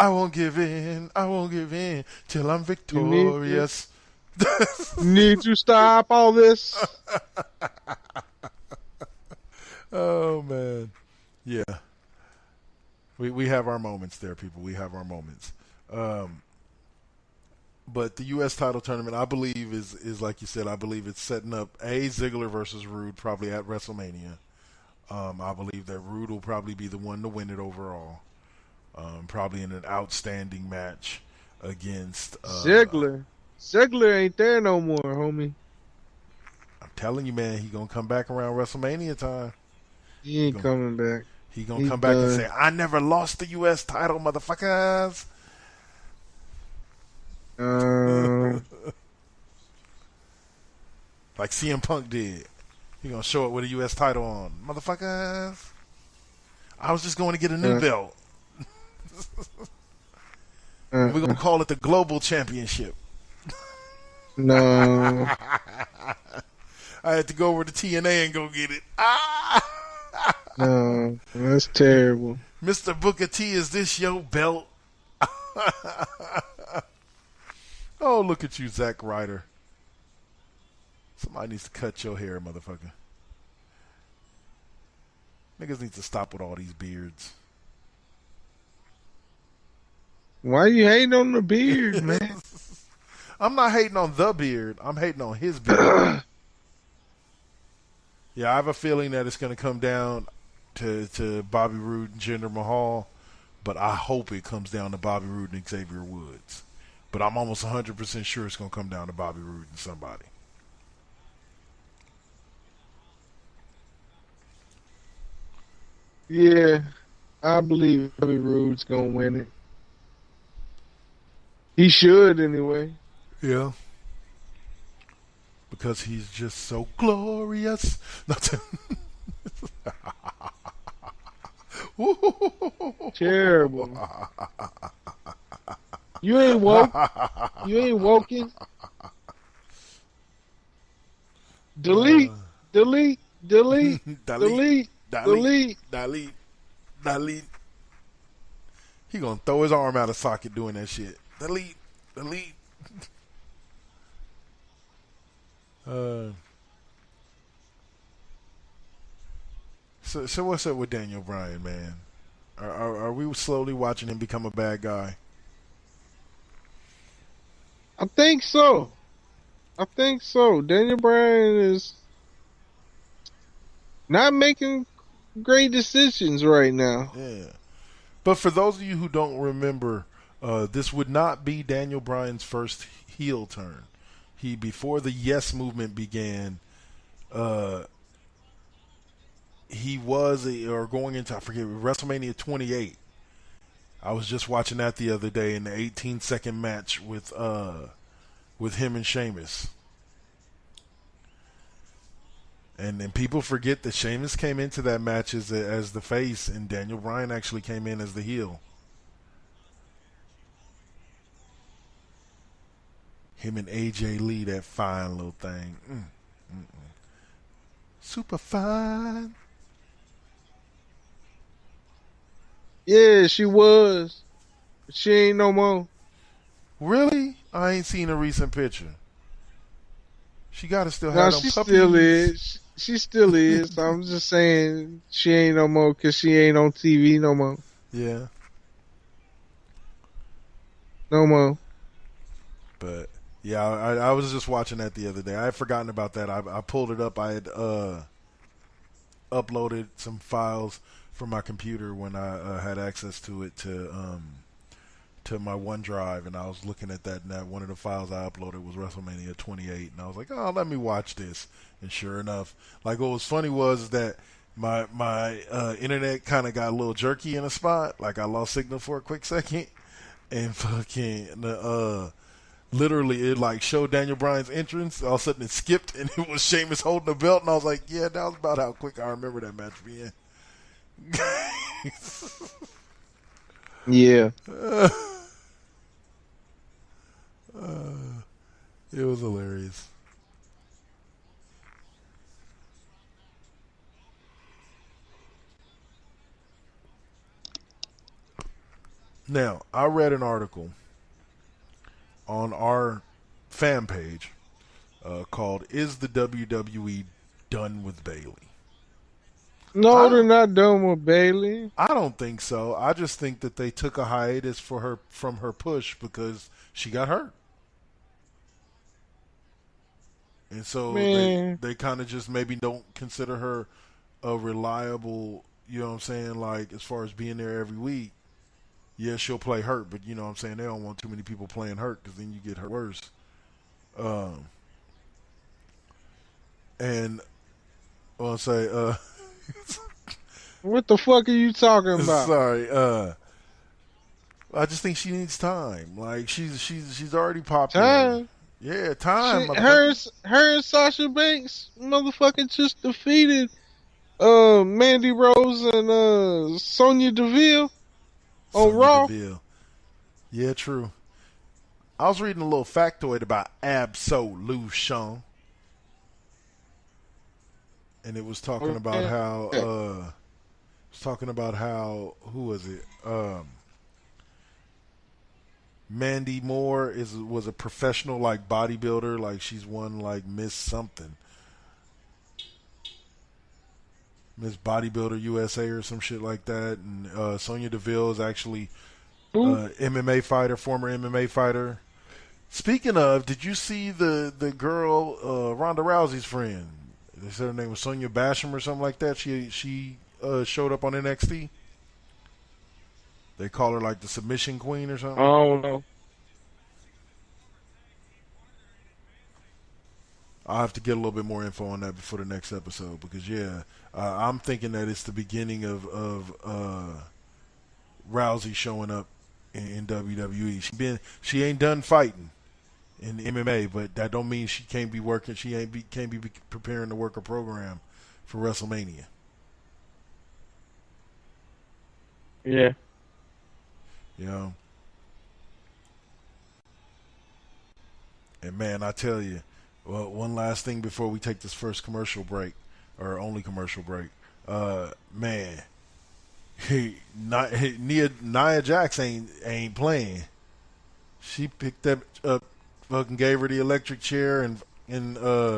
I won't give in. I won't give in till I'm You need to, victorious. need to stop all this. Oh man, yeah. We have our moments there, people. We have our moments. Um, but the U.S. title tournament, I believe, is like you said. I believe it's setting up Ziggler versus Rude probably at WrestleMania. I believe that Rude will probably be the one to win it overall. Probably in an outstanding match against. Ziggler ain't there no more, homie. I'm telling you, man, he gonna come back around WrestleMania time. He He ain't gonna coming back. he gonna He come back and done. say, "I never lost the U.S. title, motherfuckers." Uh, Like CM Punk did. He gonna show up with a U.S. title on, motherfuckers. I was just going to get a new uh, belt. And we're gonna uh. call it the Global Championship. No, I had to go over to TNA and go get it. Ah! no, that's terrible. Mr. Booker T, is this your belt? Oh, look at you, Zack Ryder. Somebody needs to cut your hair, motherfucker. Niggas need to stop with all these beards. Why you hating on the beard, man? I'm not hating on the beard. I'm hating on his beard. Yeah, I have a feeling that it's going to come down to Bobby Roode and Jinder Mahal, but I hope it comes down to Bobby Roode and Xavier Woods. But I'm almost 100% sure it's going to come down to Bobby Roode and somebody. Yeah, I believe Bobby Roode's gonna win it. He should anyway. Yeah. Because he's just so glorious. Terrible. You ain't woke. You ain't woken. Delete. Delete. Delete. Delete, Delete. delete, Delete. delete, delete. He gonna throw his arm out of socket doing that shit. Delete, delete. Uh, so what's up with Daniel Bryan, man? Are we slowly watching him become a bad guy? I think so. I think so. Daniel Bryan is not making great decisions right now. Yeah. But for those of you who don't remember, this would not be Daniel Bryan's first heel turn. He, before the Yes movement began, he was or going into, I forget, WrestleMania 28. I was just watching that the other day in the 18-second match with him and Sheamus. And then people forget that Sheamus came into that match as the face, and Daniel Bryan actually came in as the heel. Him and AJ Lee, that fine little thing. Super fine. Yeah, she was. But she ain't no more. Really? I ain't seen a recent picture. She gotta still No, have them she puppies. still is. She still is. I'm just saying she ain't no more because she ain't on TV no more. Yeah, No more. but yeah, I was just watching that the other day. I had forgotten about that. I pulled it up. I had uploaded some files from my computer when I had access to it to my OneDrive, and I was looking at that, and that one of the files I uploaded was WrestleMania 28, and I was like, oh, let me watch this. And sure enough, like what was funny was that my internet kind of got a little jerky in a spot, like I lost signal for a quick second, and fucking literally it like showed Daniel Bryan's entrance. All of a sudden it skipped, and it was Sheamus holding the belt, and I was like, yeah, that was about how quick I remember that match being. Yeah. It was hilarious. Now, I read an article on our fan page called "Is the WWE Done with Bayley?" No, they're I not done with Bailey. I don't think so. I just think that they took a hiatus for her from her push because she got hurt, and so Man, they kind of just maybe don't consider her a reliable. You know what I'm saying? Like as far as being there every week. Yeah, she'll play hurt, but you know what I'm saying? They don't want too many people playing hurt because then you get hurt worse. Um, and I'll say, what the fuck are you talking about? sorry, I just think she needs time. Like she's already popular. Time. Yeah, time, Shit, her, motherfucker. her and Sasha Banks, motherfucking just defeated Mandy Rose and Sonya Deville on Sonya Raw. Deville. Yeah, true. I was reading a little factoid about Absolution, and it was talking about how who was it? Mandy Moore was a professional like bodybuilder, like she's won like Miss something, Miss Bodybuilder USA or some shit like that. And Sonya Deville is actually MMA fighter, former MMA fighter. Speaking of, did you see the girl Ronda Rousey's friend? They said her name was Sonya Basham or something like that. She showed up on NXT. They call her like the submission queen or I something. don't know. I'll have to get a little bit more info on that before the next episode because I'm thinking that it's the beginning of Rousey showing up in WWE. She ain't done fighting in MMA, but that don't mean she can't be working. Can't be preparing to work a program for WrestleMania. Yeah. You know, and man, I tell you, well, one last thing before we take this first commercial break or only commercial break, man, Nia Jax ain't playing. She picked that up, fucking gave her the electric chair and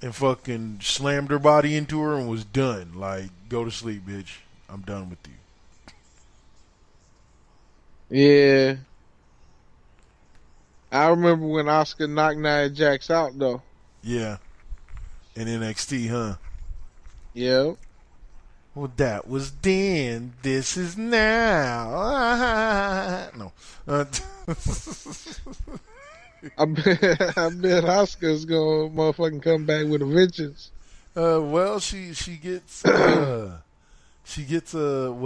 fucking slammed her body into her and was done. Like, go to sleep, bitch. I'm done with you. Yeah. I remember when Oscar knocked Nia Jax out, though. Yeah, in NXT, huh? Yeah. Well, that was then. This is now. No. I bet Oscar's gonna motherfucking come back with a vengeance. Well, she gets what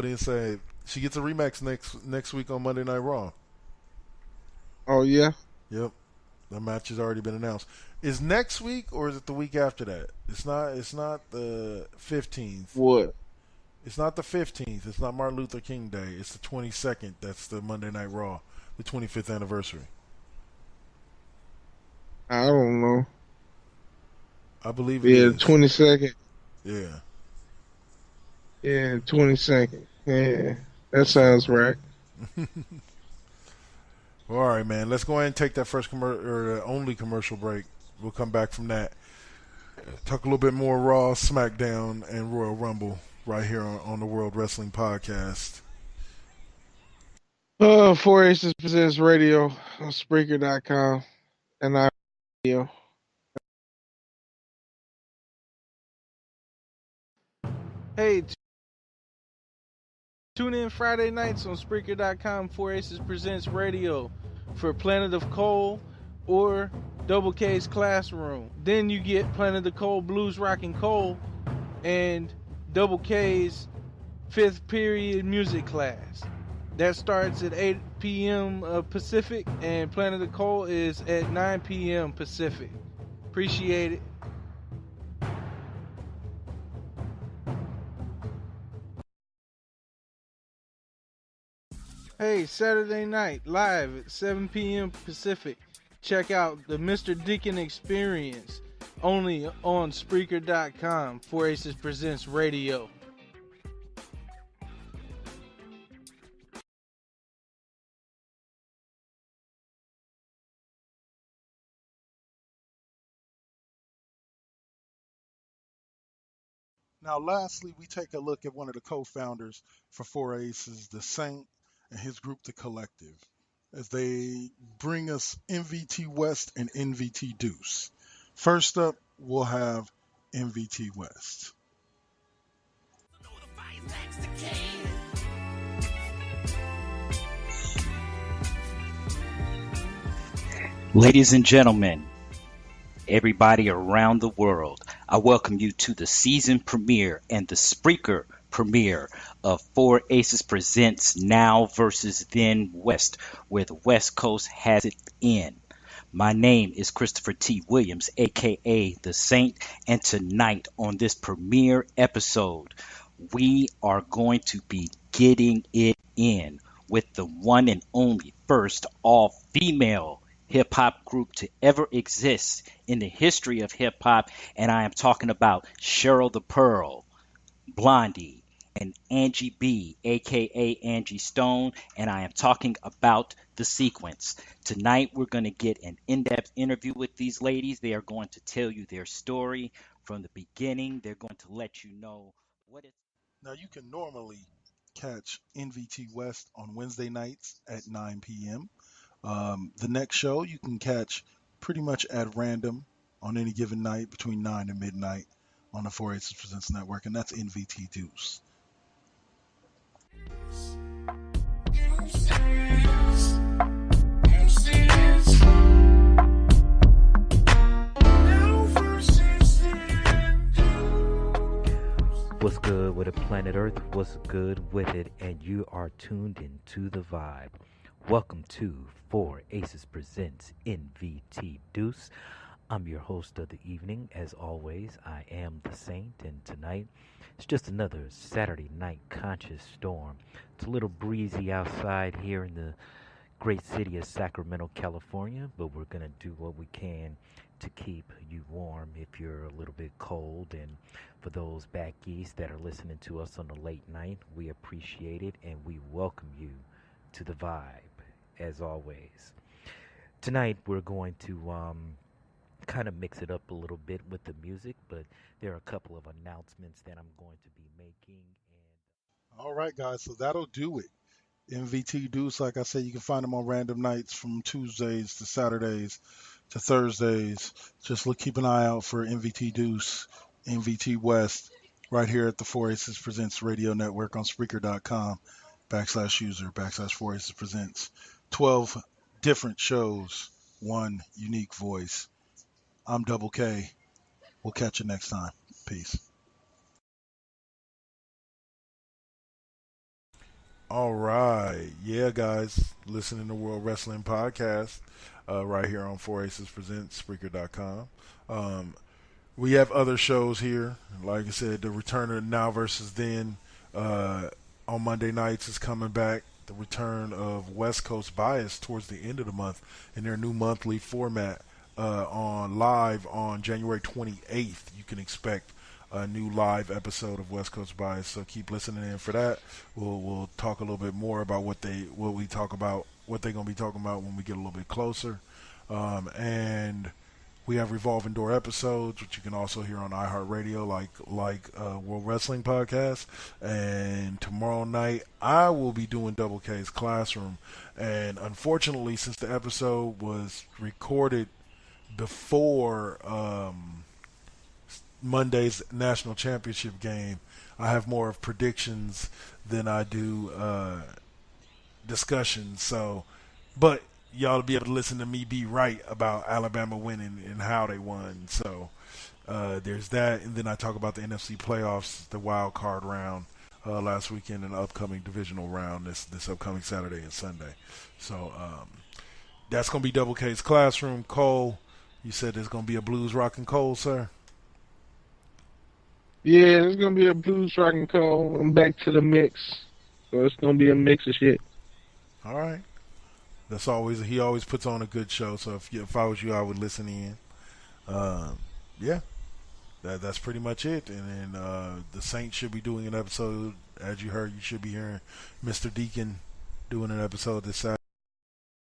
do you say? She gets a rematch next week on Monday Night Raw. Oh yeah. Yep, the match has already been announced. Is next week or is it the week after that? It's not. It's not the 15th. What? It's not the 15th. It's not Martin Luther King Day. It's the 22nd. That's the Monday Night Raw, the 25th anniversary. I don't know. I believe it Yeah, is. 22nd. Yeah. Yeah, 22nd. Yeah, that sounds right. Well, all right, man. Let's go ahead and take that first or the only commercial break. We'll come back from that. Talk a little bit more Raw, SmackDown, and Royal Rumble right here on the World Wrestling Podcast. 4 Aces Presents Radio on Spreaker.com and I radio. Hey, tune in Friday nights on Spreaker.com, 4 Aces Presents Radio for Planet of Coal or Double K's Classroom. Then you get Planet of Coal, Blues Rock and Coal, and Double K's 5th period music class. That starts at 8 p.m. Pacific, and Planet of Coal is at 9 p.m. Pacific. Appreciate it. Hey, Saturday night, live at 7 p.m. Pacific. Check out the Mr. Deacon Experience, only on Spreaker.com. 4 Aces Presents Radio. Now, lastly, we take a look at one of the co-founders for Four Aces, the Saint, and his group, The Collective, as they bring us MVT West and NVT Deuce. First up, we'll have MVT West. Ladies and gentlemen, everybody around the world, I welcome you to the season premiere and the Spreaker premiere of Four Aces Presents Now versus Then West, where the West Coast has it in. My name is Christopher T. Williams, aka The Saint, and tonight on this premiere episode, we are going to be getting it in with the one and only first all-female hip-hop group to ever exist in the history of hip-hop, and I am talking about Cheryl the Pearl, Blondie, and Angie B, aka Angie Stone, and I am talking about The Sequence. Tonight we're going to get an in-depth interview with these ladies. They are going to tell you their story from the beginning. They're going to let you know what it's... Now, you can normally catch NVT West on Wednesday nights at 9 p.m. The next show you can catch pretty much at random on any given night between 9 and midnight on the 4 Aces Presents Network, and that's NVT Deuce. What's good with it, planet Earth? What's good with it? And you are tuned into the vibe. Welcome to Four Aces Presents NVT Deuce. I'm your host of the evening. As always, I am the Saint, and tonight it's just another Saturday night conscious storm. It's a little breezy outside here in the great city of Sacramento, California, but we're going to do what we can to keep you warm if you're a little bit cold. And for those back east that are listening to us on the late night, we appreciate it and we welcome you to the vibe, as always. Tonight we're going to kind of mix it up a little bit with the music, but there are a couple of announcements that I'm going to be making. All right, guys, so that'll do it. MVT Deuce, like I said, you can find them on random nights from Tuesdays to Saturdays to Thursdays. Just keep an eye out for MVT Deuce, MVT West, right here at the 4 Aces Presents Radio Network on Spreaker.com/user/4 Aces Presents. 12 different shows, one unique voice. I'm Double K. We'll catch you next time. Peace. All right. Yeah, guys, listening to World Wrestling Podcast right here on 4 Aces Presents, Spreaker.com. We have other shows here. Like I said, the return of Now versus Then on Monday nights is coming back. The return of West Coast Bias towards the end of the month in their new monthly format on live on January 28th. You can expect a new live episode of West Coast Bias, so keep listening in for that. We'll talk a little bit more about what they're gonna be talking about when we get a little bit closer. And we have revolving door episodes, which you can also hear on iHeartRadio, like World Wrestling Podcast. And tomorrow night I will be doing Double K's Classroom. And unfortunately, since the episode was recorded before Monday's national championship game, I have more of predictions than I do discussions. So, but y'all will be able to listen to me be right about Alabama winning and how they won. So there's that, and then I talk about the NFC playoffs, the wild card round last weekend, and the upcoming divisional round this upcoming Saturday and Sunday. So that's gonna be Double K's Classroom. Cole, you said there's gonna be a blues rock and Cole, sir. Yeah, there's gonna be a blues rock and roll. I'm back to the mix, so it's gonna be a mix of shit. All right. He always puts on a good show. So if I was you, I would listen in. Yeah, that's pretty much it. And then the Saints should be doing an episode. As you heard, you should be hearing Mr. Deacon doing an episode this Saturday.